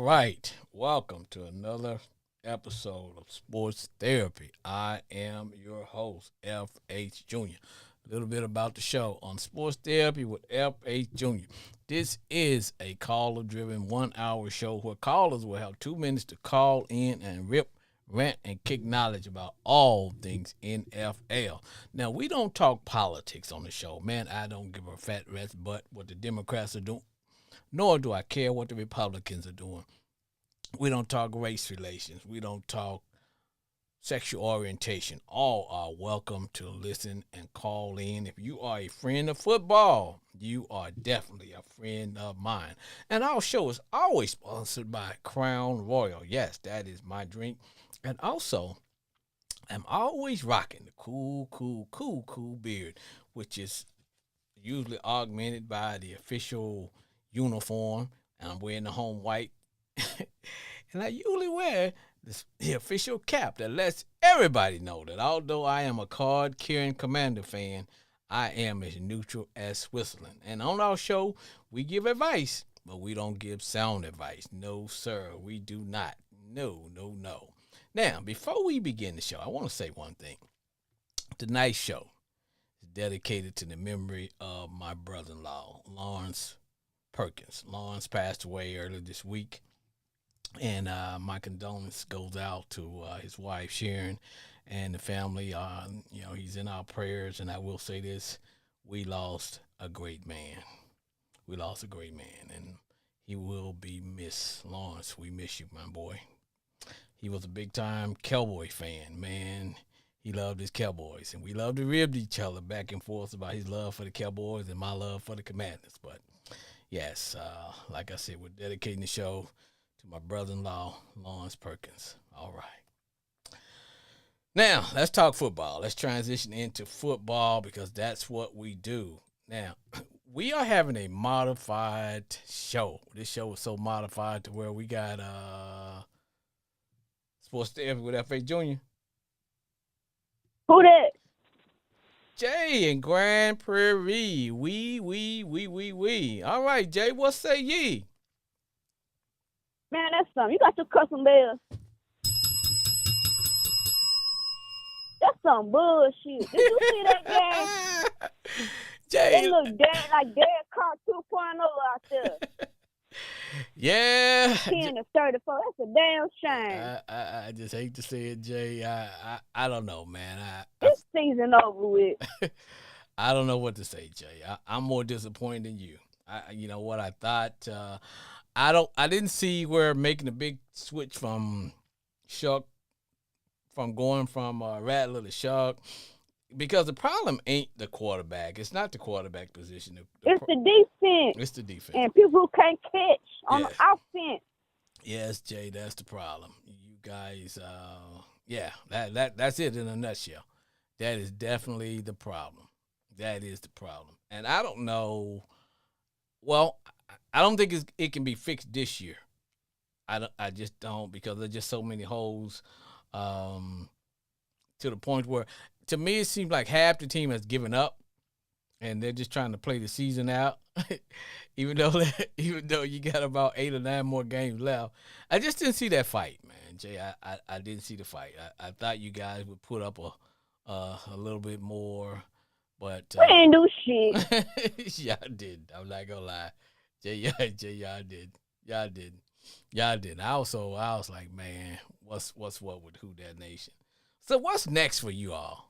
All right. Welcome to another episode of Sports Therapy. I am your host, F.H. Jr. A little bit about the show on Sports Therapy with F.H. Jr. This is a caller driven 1 hour show where callers will have 2 minutes to call in and rip, rant, and kick knowledge about all things NFL. Now, we don't talk politics on the show. Man, I don't give a fat rat's butt what the Democrats are doing, nor do I care what the Republicans are doing. We don't talk race relations. We don't talk sexual orientation. All are welcome to listen and call in. If you are a friend of football, you are definitely a friend of mine. And our show is always sponsored by Crown Royal. Yes, that is my drink. And also, I'm always rocking the cool beard, which is usually augmented by the official uniform. And I'm wearing the home white. And I usually wear the official cap that lets everybody know that although I am a card carrying Commander fan, I am as neutral as Switzerland. And on our show, we give advice, but we don't give sound advice. No, sir, we do not. No. Now, before we begin the show, I want to say one thing. Tonight's show is dedicated to the memory of my brother-in-law, Lawrence Perkins. Lawrence passed away earlier this week. And my condolence goes out to his wife Sharon and the family. He's in our prayers, and I will say this: we lost a great man. We lost a great man, and he will be missed. Lawrence, we miss you, my boy. He was a big-time Cowboy fan, man. He loved his Cowboys, and we loved to rib each other back and forth about his love for the Cowboys and my love for the Commanders. But yes, like I said, we're dedicating the show to my brother-in-law, Lawrence Perkins. All right. Now, let's talk football. Let's transition into football because that's what we do. Now, we are having a modified show. This show is so modified to where we got Sports Therapy with F.A. Jr. Who that? Jay in Grand Prairie. We. All right, Jay, what say ye? Man, that's something. You got your custom bells. That's some bullshit. Did you see that game? Jay. They look dead like Derek Carr 2.0 out there. Yeah. 10 to 34. That's a damn shame. I just hate to say it, Jay. I don't know, man. This season over with. I don't know what to say, Jay. I'm more disappointed than you. You know what I thought. I didn't see where making a big switch from going from Rattler to Shark, because the problem ain't the quarterback. It's not the quarterback position. It's the defense. It's the defense. And people who can't catch on the offense. Yes, Jay, that's the problem. You guys, that's it in a nutshell. That is definitely the problem. That is the problem. And I don't know. Well, I don't think it can be fixed this year. I just don't, because there's just so many holes to the point where, to me, it seems like half the team has given up, and they're just trying to play the season out, even though you got about 8 or 9 more games left. I just didn't see that fight, man, Jay. I didn't see the fight. I thought you guys would put up a little bit more, but we ain't do shit. y'all did. I'm not gonna lie, Jay. Y'all did. Y'all did. I was like, man, what's what with Who That Nation? So what's next for you all?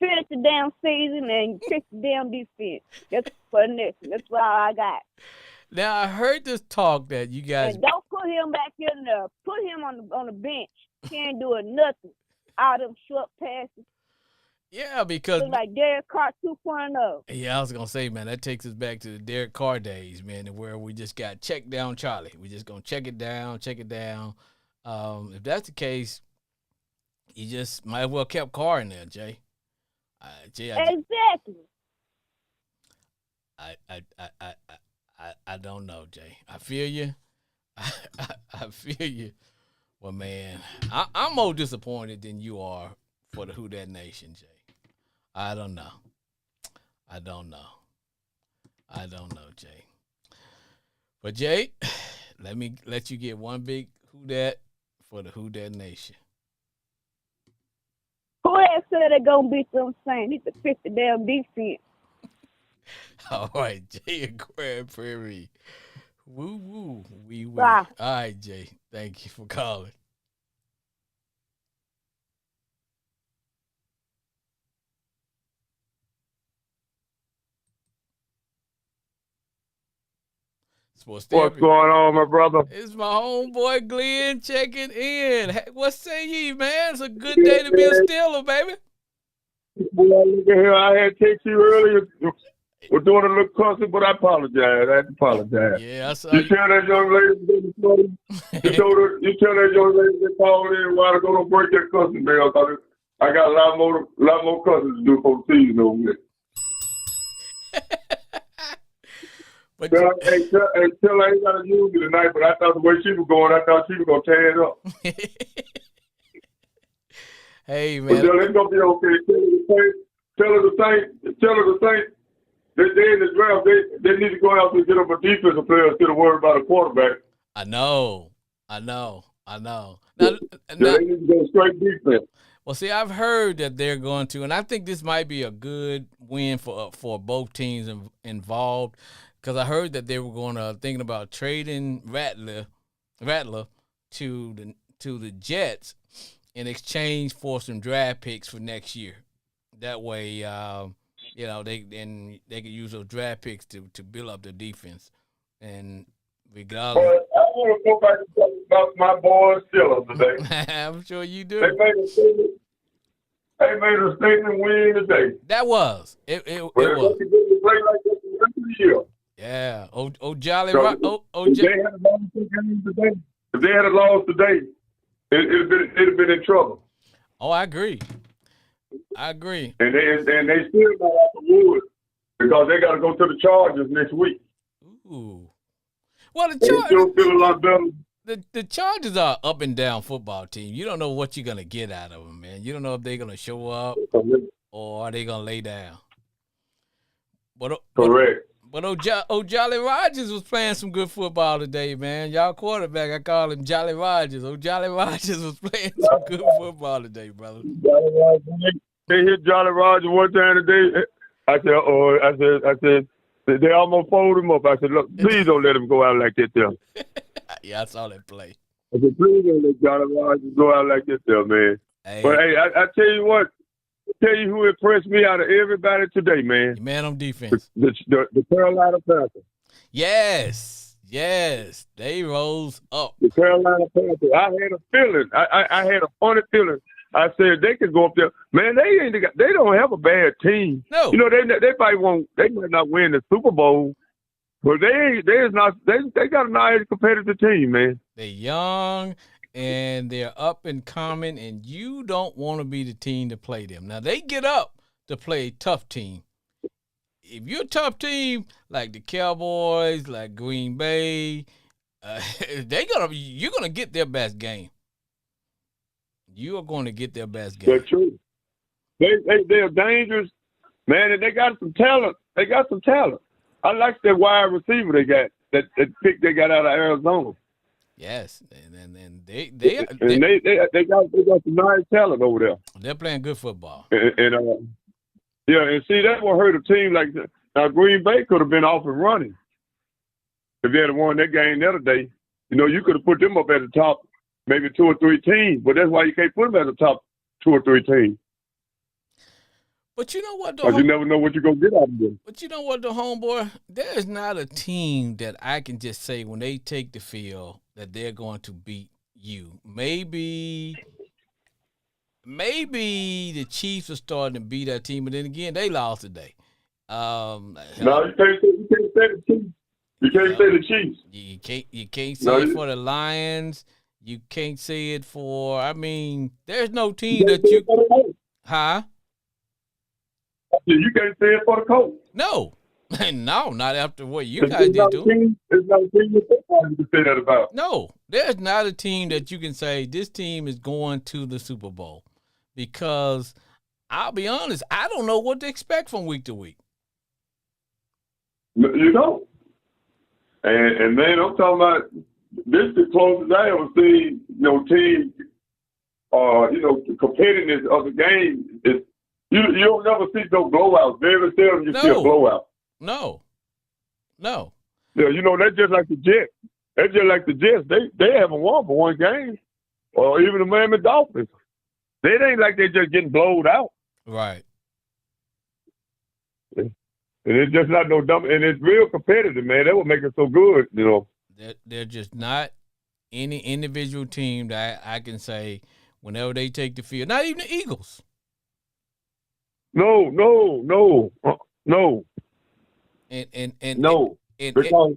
Finish the damn season and fix the damn defense. That's for the next one. That's all I got. Now, I heard this talk that you guys... And don't put him back in there. Put him on the bench. He ain't doing nothing. All them short passes. Yeah, because... Look like Derek Carr 2.0. Yeah, I was going to say, man, that takes us back to the Derek Carr days, man, where we just got check down Charlie. We just going to check it down. If that's the case, you just might as well kept Carr in there, Jay. Exactly. I don't know, Jay. I feel you. I feel you. Well, man, I'm more disappointed than you are for the Who That Nation, Jay. I don't know, Jay. But Jay, let me let you get one big who dat for the Who Dat Nation. Who else said they gonna beat them Saints? Need to fix the damn defense. All right, Jay and Grand Prairie. Woo woo, wee wee. Bye. All right, Jay. Thank you for calling. Sports What's therapy. going on, my brother? It's my homeboy Glenn checking in. Hey, what say ye, man? It's a good day to be a Steeler, baby. Well, look at here. I had text you earlier. We're doing a little cussing, but I apologize. I apologize. Yeah, I saw You you. tell that young lady, you tell that young lady that called in a while ago, don't break that cussing bell. I got a lot more cussing to do for the season over there. But Tell her I ain't got to use it tonight, but I thought the way she was going, I thought she was going to tear it up. hey, But man. it's going to be okay. Tell her the Saints. They in the draft. They need to go out and get up a defensive player instead of worrying about a quarterback. I know. Now, They need to go straight defense. well, see, I've heard that they're going to, and I think this might be a good win for both teams involved, because I heard that they were thinking about trading Rattler to the Jets in exchange for some draft picks for next year. That way, they could use those draft picks to build up the defense. And regardless, But I want to go back and talk about my boys Steelers today. I'm sure you do. They made a statement win today. That was it. It But was. they can play like that the rest of the year. Yeah. Oh, Jolly. So, if they had lost today, it'd have been in trouble. Oh, I agree. And they still got out the woods because they got to go to the Chargers next week. Ooh. Well, the They still feel a lot better. The Chargers are up and down football team. You don't know what you're gonna get out of them, man. You don't know if they're gonna show up or are they gonna lay down. Correct. But Jolly Rogers was playing some good football today, man. Y'all quarterback, I call him Jolly Rogers. Jolly Rogers was playing some good football today, brother. They hit Jolly Roger one time today. I said, they almost folded him up. I said, look, please don't let him go out like that there. Yeah, I saw that play. I said, please don't let Jolly Roger go out like that there, man. Hey. But, hey, I tell you what. Tell you who impressed me out of everybody today, man. Your man on defense. The Carolina Panthers. Yes. They rose up. The Carolina Panthers. I had a feeling. I had a funny feeling. I said they could go up there. Man, they don't have a bad team. No. You know, they might not win the Super Bowl, but they got a nice competitive team, man. They're young and they're up and coming, and you don't want to be the team to play them. Now, they get up to play a tough team. If you're a tough team like the Cowboys, like Green Bay, you're gonna get their best game. You are going to get their best game. That's true. They're dangerous, man, and they got some talent. I like that wide receiver they got, that pick they got out of Arizona. Yes, and they got some nice talent over there. They're playing good football. And see, that will hurt a team like that. Now, Green Bay could have been off and running if they had won that game the other day. You know, you could have put them up at the top, maybe 2 or 3 teams, but that's why you can't put them at the top 2 or 3 teams. But you know what, though? Because you never know what you're going to get out of them. But you know what, though, homeboy? There is not a team that I can just say when they take the field that they're going to beat you. Maybe the Chiefs are starting to beat that team, but then again, they lost today. No, you can't say the Chiefs. You can't say the Chiefs. You can't say it for the Lions. You can't say it for. I mean, there's no team that you. Huh? You can't say it for the coach. No, no, not after what you guys did do. It's not a team you can say that about. No, there's not a team that you can say this team is going to the Super Bowl, because I'll be honest, I don't know what to expect from week to week. You don't. And man, I'm talking about this is the closest I ever seen, team, the competitiveness of the game. You don't never see no blowouts. Very seldom you see a blowout. No. Yeah, that's just like the Jets. That's just like the Jets. They haven't won for one game. Or even the Miami Dolphins. It ain't like they're just getting blowed out. Right. And it's just not no dumb. And it's real competitive, man. That would make it so good, They're just not any individual team that I can say whenever they take the field. Not even the Eagles. No. And no. Because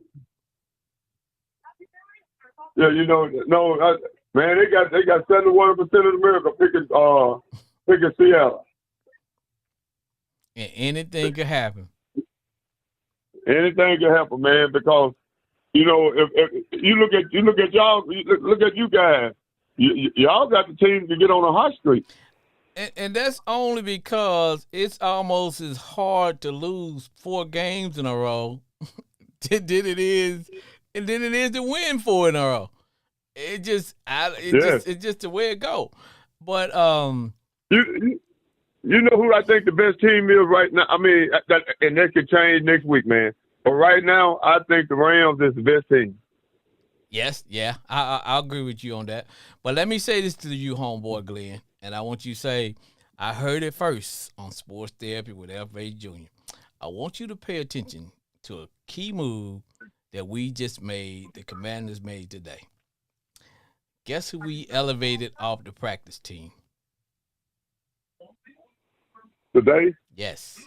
man, they got 71% of America picking Seattle. And anything could happen. Anything can happen, man. Because if you look at y'all, look at you guys. Y'all got the team to get on a hot streak. And that's only because it's almost as hard to lose 4 games in a row than it is to win 4 in a row. It's just the way it go. But you know who I think the best team is right now? I mean, and that could change next week, man. But right now, I think the Rams is the best team. Yes, yeah, I agree with you on that. But let me say this to you, homeboy Glenn, and I want you to say, I heard it first on Sports Therapy with F.H. Jr. I want you to pay attention to a key move that we just made, the Commanders made today. Guess who we elevated off the practice team? Today? Yes.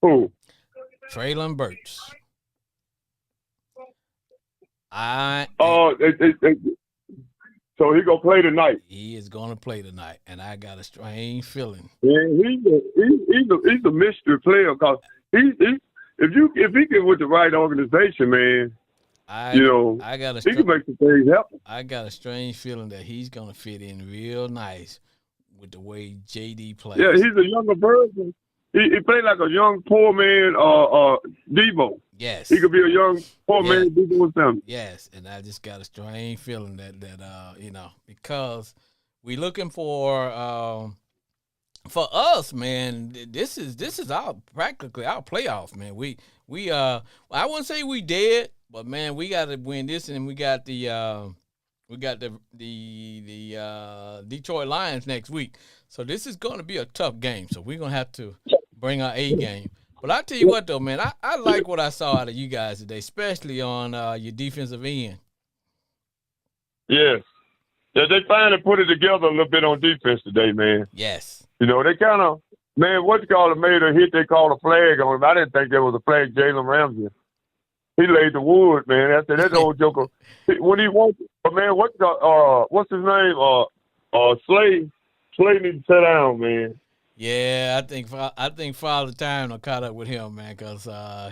Who? Traylon Burks. So he gonna play tonight. He is gonna play tonight, and I got a strange feeling. Yeah, he's a mystery player because if he get with the right organization, man, he can make some things happen. I got a strange feeling that he's gonna fit in real nice with the way JD plays. Yeah, he's a younger version. He played like a young poor man, Debo. Yes, he could be a young poor man, Debo Samuel. Yes, and I just got a strange feeling that because we looking for us, man. This is practically our playoff, man. I wouldn't say we dead, but man, we got to win this, and we got the Detroit Lions next week. So this is going to be a tough game. So we're going to have to bring our A game. But I tell you what, though, man, I like what I saw out of you guys today, especially on your defensive end. Yes. Yeah, they finally put it together a little bit on defense today, man. Yes. They kind of, made a hit they called a flag on him. I didn't think there was a flag, Jalen Ramsey. He laid the wood, man. After that old joker, when he wants, but man, what's his name? Slay needs to sit down, man. Yeah, I think Father Time will caught up with him, man, because I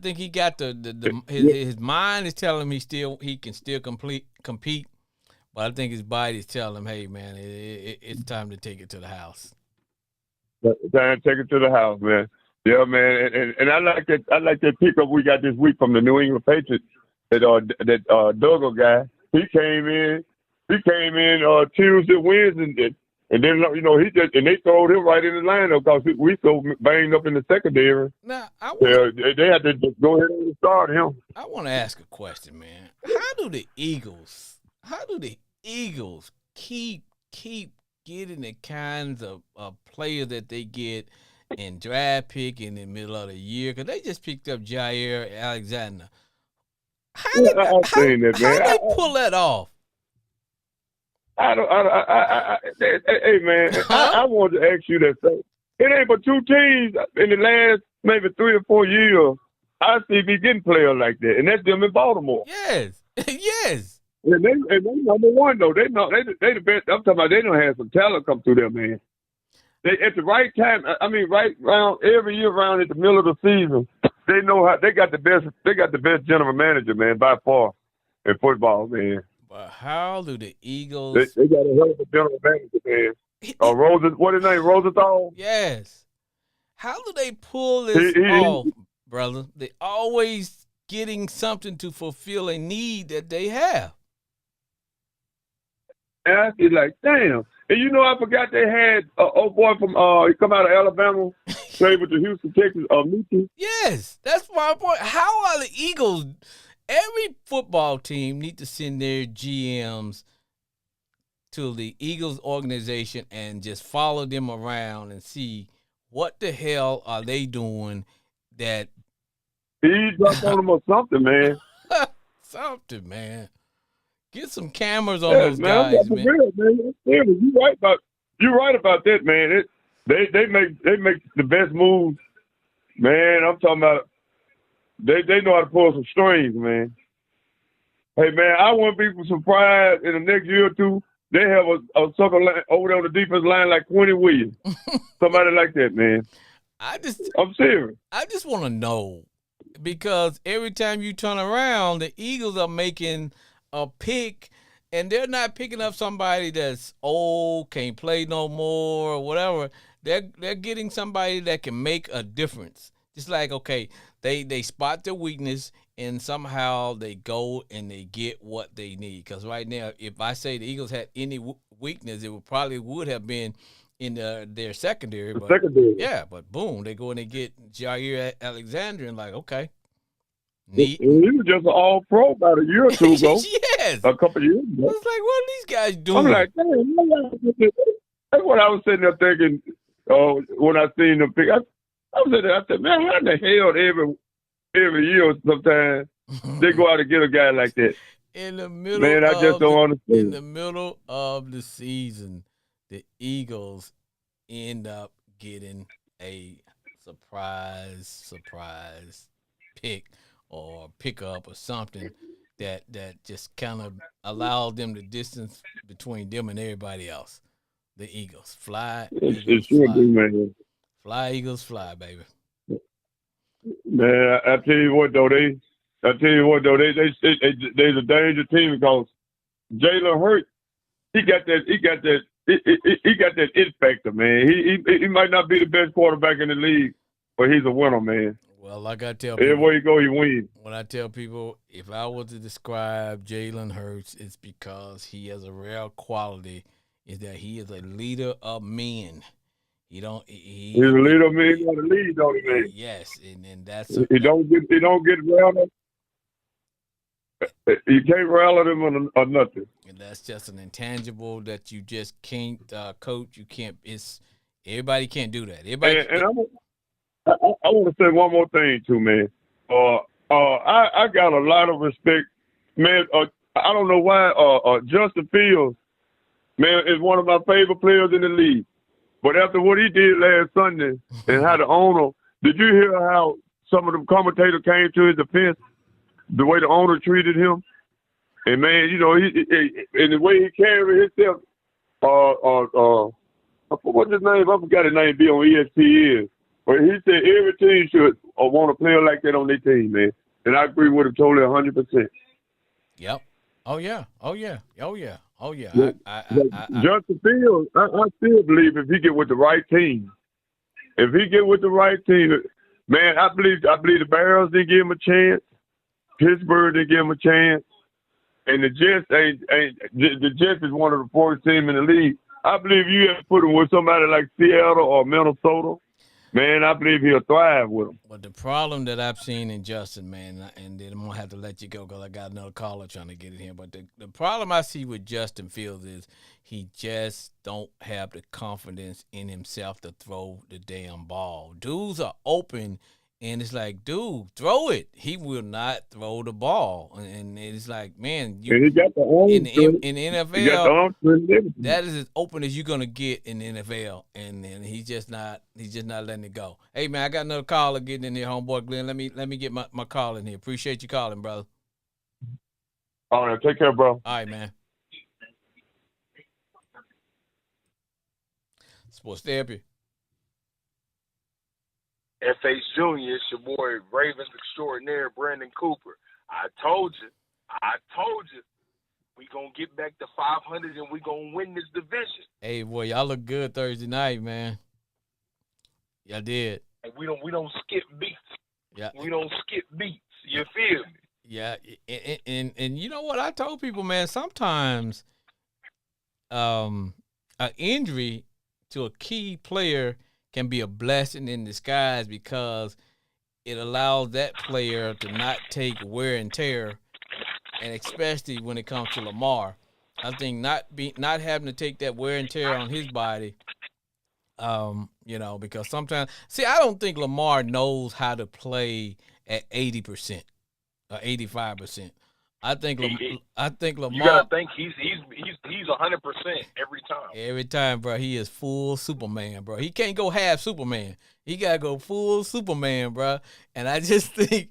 think he got his mind is telling him he can still compete, but I think his body is telling him, hey, man, it's time to take it to the house. Time to take it to the house, man. Yeah, man, and I like that pickup we got this week from the New England Patriots. That Duggar guy, he came in Tuesday, Wednesday, and then they throwed him right in the lineup because we so banged up in the secondary. Now they had to just go ahead and start him. I want to ask a question, man. How do the Eagles keep getting the kinds of players that they get and draft pick in the middle of the year? Because they just picked up Jair Alexander. How they pull that off? Hey man, I wanted to ask you that thing. It ain't but 2 teams in the last maybe 3 or 4 years I see me getting players like that, and that's them in Baltimore. Yes, yes. And they number one though. They the best. I'm talking about they don't have some talent come through there, man. They at the right time. I mean, right around every year around at the middle of the season, they know how they got the best. They got the best general manager, man, by far in football, man. But how do the Eagles? They got a hell of a general manager, man. What his name? Rosenthal. Yes. How do they pull this off, brother? They always getting something to fulfill a need that they have. And I be like, damn. And you know, I forgot they had an old boy from he come out of Alabama, played with the Houston Texans, Mickey. Yes, that's my point. How are the Eagles? Every football team need to send their GMs to the Eagles organization and just follow them around and see what the hell are they doing that He dropped on them or something, man. something, man. Get some cameras on Yeah, those man, guys, I'm man. real, man. You're right about that, man. They make the best moves, man. I'm talking about they know how to pull some strings, man. Hey, man, I wouldn't be surprised in the next year or two they have a sucker line over there on the defense line like Quincy Williams, somebody like that, man. I'm serious. I just want to know, because every time you turn around, the Eagles are making a pick, and they're not picking up somebody that's old, can't play no more, or whatever. They're getting somebody that can make a difference. Just like, okay, they spot their weakness, and somehow they go and they get what they need. Because right now, if I say the Eagles had any weakness, it would have been in their secondary. Yeah, but boom, they go and they get Jair Alexander, and like, okay. Neat. He was just an all-pro about a year or two ago. Yes. A couple of years ago. I was like, what are these guys doing? I'm like, damn, that's what I was sitting there thinking when I seen them pick. I was sitting there, I said, man, how in the hell every year sometimes they go out and get a guy like that? In the middle, man, I just don't understand. In the middle of the season, the Eagles end up getting a surprise pick or pickup or something that just kind of allowed them the distance between them and everybody else. The Eagles fly. It should be, man. Fly, Eagles, fly, baby. Man, I tell you what though, they's a danger team because Jalen Hurts, he got that it factor, man. He might not be the best quarterback in the league, but he's a winner, man. Well, like I tell people, everywhere you go, you win. When I tell people, if I were to describe Jalen Hurts, it's because he has a rare quality, is that he is a leader of men. He's a leader of men. He got to lead, don't he, man? Yes, and that's he don't get rattled. You can't rattle him or nothing. And that's just an intangible that you just can't coach. You can't. Everybody can't do that. Everybody. I want to say one more thing too, man. I got a lot of respect, man. I don't know why. Justin Fields, man, is one of my favorite players in the league. But after what he did last Sunday and how the owner, did you hear how some of the commentators came to his defense? The way the owner treated him, and man, you know, he and the way he carried himself. What's his name? I forgot his name. Be on ESPN. But he said every team should want a player like that on their team, man. And I agree with him totally 100%. Yep. Oh yeah. Justin Fields, I still believe if he get with the right team, man, I believe the Bears didn't give him a chance. Pittsburgh didn't give him a chance. And the Jets the Jets is one of the poorest teams in the league. I believe you have to put him with somebody like Seattle or Minnesota. Man, I believe he'll thrive with him. But the problem that I've seen in Justin, man, and then I'm going to have to let you go because I got another caller trying to get in here. But the problem I see with Justin Fields is he just don't have the confidence in himself to throw the damn ball. Dudes are open, and it's like, dude, throw it. He will not throw the ball. And it's like, man, he got the arm in the NFL, that is as open as you're gonna get in the NFL. And he's just not letting it go. Hey man, I got another caller getting in here, homeboy Glenn. Let me get my call in here. Appreciate you calling, brother. All right, take care, bro. All right, man. Sports Therapy. FH Jr., it's your boy Ravens extraordinaire Brandon Cooper. I told you, we gonna get back to 500 and we gonna win this division. Hey boy, y'all look good Thursday night, man. Y'all did. and we don't skip beats. Yeah. We don't skip beats. You feel me? Yeah, and you know what I told people, man. Sometimes, an injury to a key player can be a blessing in disguise because it allows that player to not take wear and tear, and especially when it comes to Lamar, I think not having to take that wear and tear on his body. Because sometimes, see, I don't think Lamar knows how to play at 80% or 85%. I think I think You gotta Lamar think he's 100% every time. every time, bro. He is full Superman, bro. He can't go half Superman. He gotta go full Superman, bro. And I just think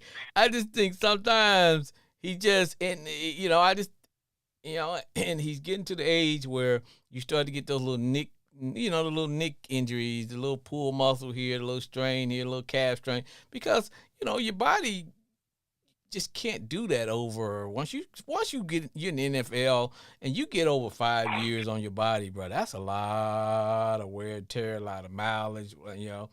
sometimes he just, and and he's getting to the age where you start to get those the little nick injuries, the little pull muscle here, the little strain here, the little calf strain, because your body just can't do that over once you're in the NFL and you get over 5 years on your body, bro. That's a lot of wear and tear, a lot of mileage, and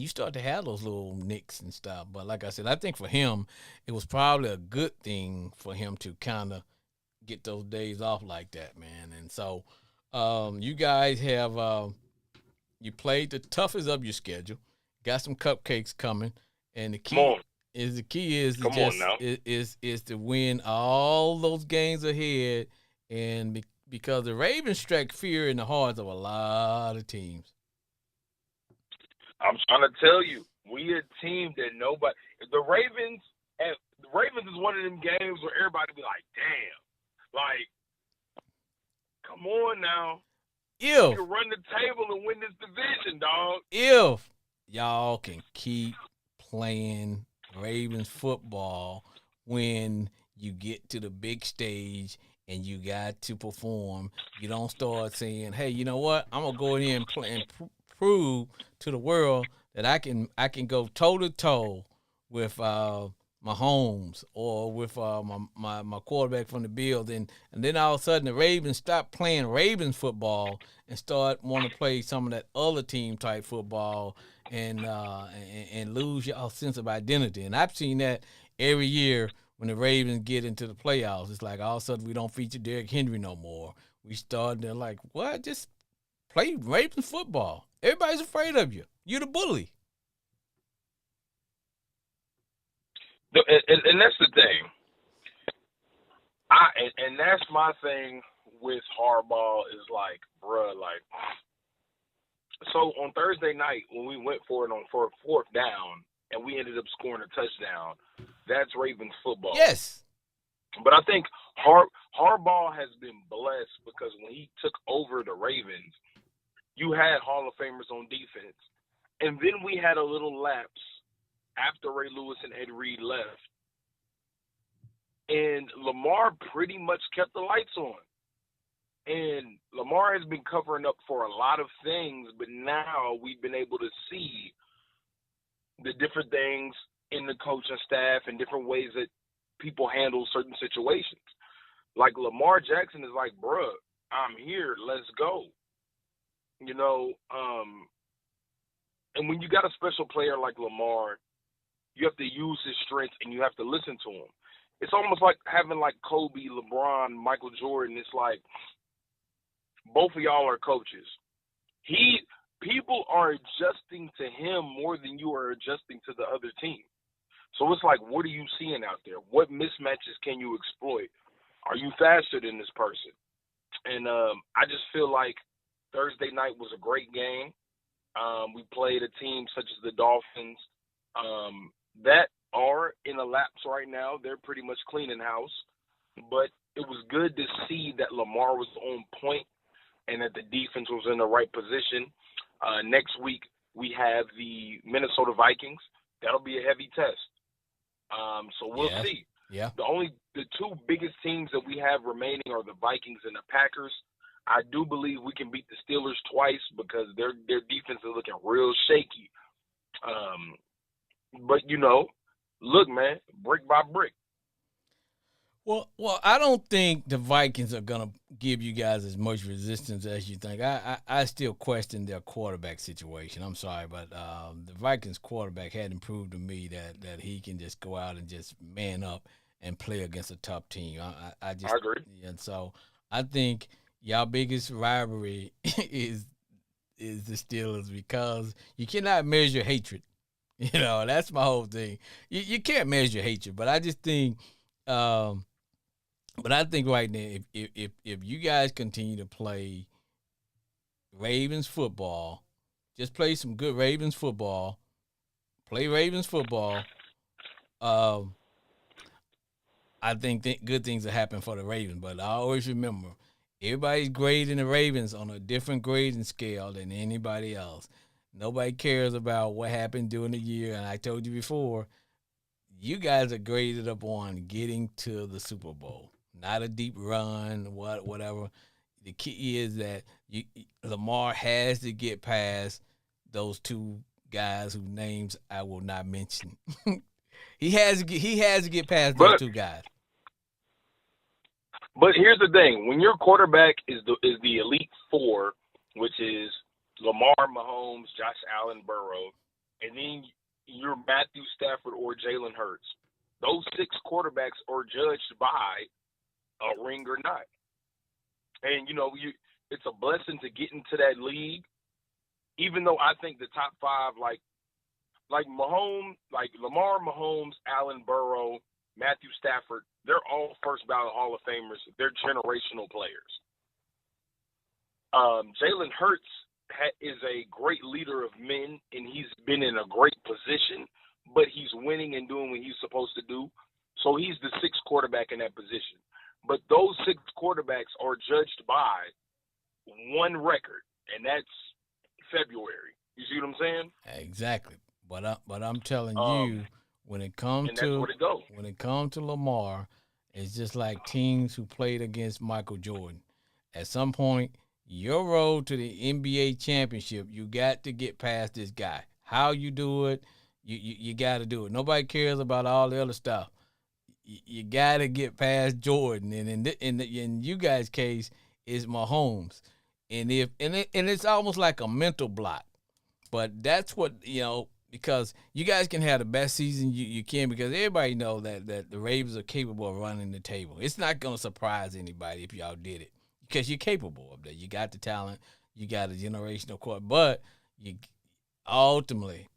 you start to have those little nicks and stuff. But like I said, I think for him, it was probably a good thing for him to kind of get those days off like that, man. And so, you guys have you played the toughest of your schedule, got some cupcakes coming, and Come on. the key is to Come on now. is to win all those games ahead, and because the Ravens strike fear in the hearts of a lot of teams. I'm trying to tell you, we a team that nobody. The Ravens is one of them games where everybody be like, damn, like, come on now. You If can run the table and win this division, dog. if y'all can keep playing Ravens football when you get to the big stage and you got to perform, you don't start saying, "Hey, you know what? I'm gonna go in here and play and prove to the world that I can go toe to toe with Mahomes or with my quarterback from the Bills," and then all of a sudden the Ravens stop playing Ravens football and start want to play some of that other team type football and lose your sense of identity. And I've seen that every year when the Ravens get into the playoffs. It's like all of a sudden we don't feature Derrick Henry no more. We start, they're like, what? Just play Ravens football. Everybody's afraid of you. You're the bully. And that's the thing. And that's my thing with Harbaugh is like, bruh, like, so on Thursday night when we went for it for a fourth down and we ended up scoring a touchdown, that's Ravens football. Yes. But I think Harbaugh has been blessed because when he took over the Ravens, you had Hall of Famers on defense. And then we had a little lapse after Ray Lewis and Ed Reed left. And Lamar pretty much kept the lights on. And Lamar has been covering up for a lot of things, but now we've been able to see the different things in the coaching staff and different ways that people handle certain situations. Like Lamar Jackson is like, bruh, I'm here, let's go. And when you got a special player like Lamar, you have to use his strengths and you have to listen to him. It's almost like having like Kobe, LeBron, Michael Jordan. It's like both of y'all are coaches. People are adjusting to him more than you are adjusting to the other team. So it's like, what are you seeing out there? What mismatches can you exploit? Are you faster than this person? And I just feel like Thursday night was a great game. We played a team such as the Dolphins that are in a lapse right now. They're pretty much cleaning house. But it was good to see that Lamar was on point and that the defense was in the right position. Next week, we have the Minnesota Vikings. That'll be a heavy test. So we'll see. Yeah. The two biggest teams that we have remaining are the Vikings and the Packers. I do believe we can beat the Steelers twice because their defense is looking real shaky. But look, man, brick by brick. Well, I don't think the Vikings are gonna give you guys as much resistance as you think. I still question their quarterback situation. I'm sorry, but the Vikings quarterback hadn't proved to me that he can just go out and just man up and play against a tough team. I just I agree. and so I think y'all biggest rivalry is the Steelers because you cannot measure hatred. That's my whole thing. You can't measure hatred, but I just think. But I think right now, if you guys continue to play Ravens football, just play some good Ravens football, play Ravens football. Um, I think good things will happen for the Ravens. But I always remember everybody's grading the Ravens on a different grading scale than anybody else. Nobody cares about what happened during the year. And I told you before, you guys are graded up on getting to the Super Bowl, not a deep run, whatever. The key is that Lamar has to get past those two guys whose names I will not mention. he has to get past those two guys. But here's the thing: when your quarterback is the elite four, which is Lamar, Mahomes, Josh Allen, Burrow, and then you're Matthew Stafford or Jalen Hurts, those six quarterbacks are judged by a ring or not. And it's a blessing to get into that league. Even though I think the top five, like Mahomes, like Lamar, Mahomes, Allen, Burrow, Matthew Stafford, they're all first ballot Hall of Famers. They're generational players. Jalen Hurts is a great leader of men, and he's been in a great position, but he's winning and doing what he's supposed to do. So he's the sixth quarterback in that position. But those six quarterbacks are judged by one record, and that's February. You see what I'm saying? Exactly. But I'm telling you, when it comes to Lamar, it's just like teams who played against Michael Jordan. At some point, your road to the NBA championship, you got to get past this guy. How you do it, you got to do it. Nobody cares about all the other stuff. You got to get past Jordan, and in you guys' case, it's Mahomes, and it's almost like a mental block. But that's what because you guys can have the best season you can, because everybody know that the Ravens are capable of running the table. It's not going to surprise anybody if y'all did it, because you're capable of that. You got the talent, you got a generational core, but you ultimately,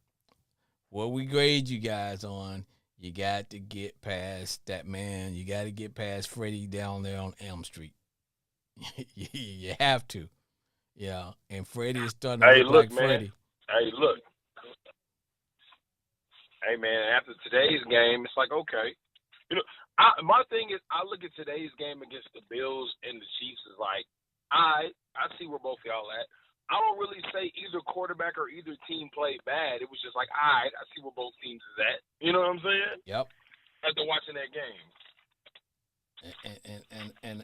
what we grade you guys on, you got to get past that man. You got to get past Freddie down there on Elm Street. You have to. Yeah, and Freddie is starting to look like Freddie. Hey, look. Hey, man, after today's game, it's like, okay. My thing is, I look at today's game against the Bills and the Chiefs as like, I see where both y'all at. I don't really say either quarterback or either team played bad. It was just like, I see where both teams is at. You know what I'm saying? Yep. After watching that game.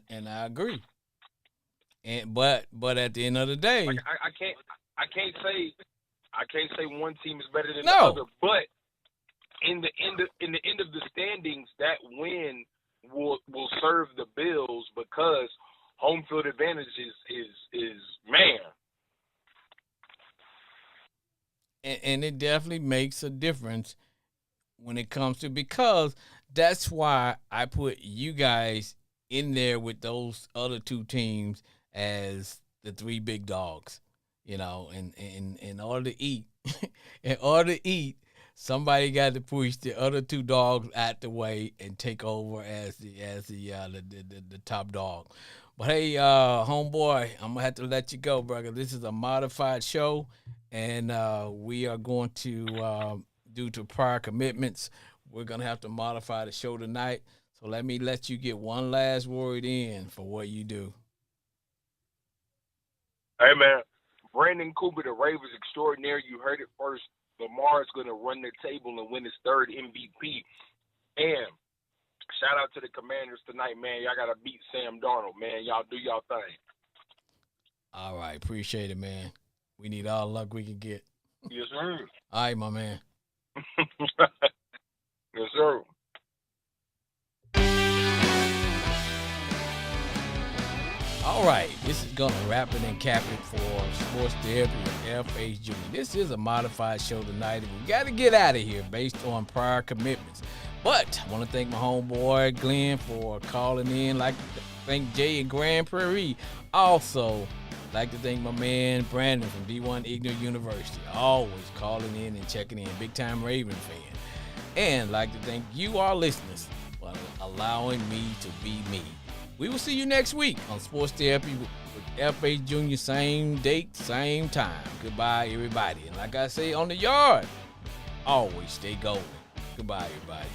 And I agree. But at the end of the day, like, I can't say one team is better than no. the other. But in the end of the standings, that win will serve the Bills, because home field advantage is man. And it definitely makes a difference when it comes to, because that's why I put you guys in there with those other two teams as the three big dogs, and in order to eat, somebody got to push the other two dogs out the way and take over as the top dog. But hey, homeboy, I'm gonna have to let you go, brother. This is a modified show, and we are going to, due to prior commitments, we're gonna have to modify the show tonight. So let me let you get one last word in for what you do. Hey, man, Brandon Cooper, the Ravens extraordinary. You heard it first. Lamar is going to run the table and win his third MVP. And shout out to the Commanders tonight, man. Y'all got to beat Sam Darnold, man. Y'all do y'all thing. All right. Appreciate it, man. We need all the luck we can get. Yes, sir. All right, my man. Yes, sir. All right, this is going to wrap it and cap it for Sports Therapy with F.H. Jr. This is a modified show tonight, and we got to get out of here based on prior commitments. But I want to thank my homeboy Glenn for calling in. Like to thank Jay in Grand Prairie. Also, like to thank my man Brandon from D1 Ignore University. Always calling in and checking in. Big time Raven fan. And like to thank you, our listeners, for allowing me to be me. We will see you next week on Sports Therapy with F.H. Jr. Same date, same time. Goodbye, everybody. And like I say on the yard, always stay golden. Goodbye, everybody.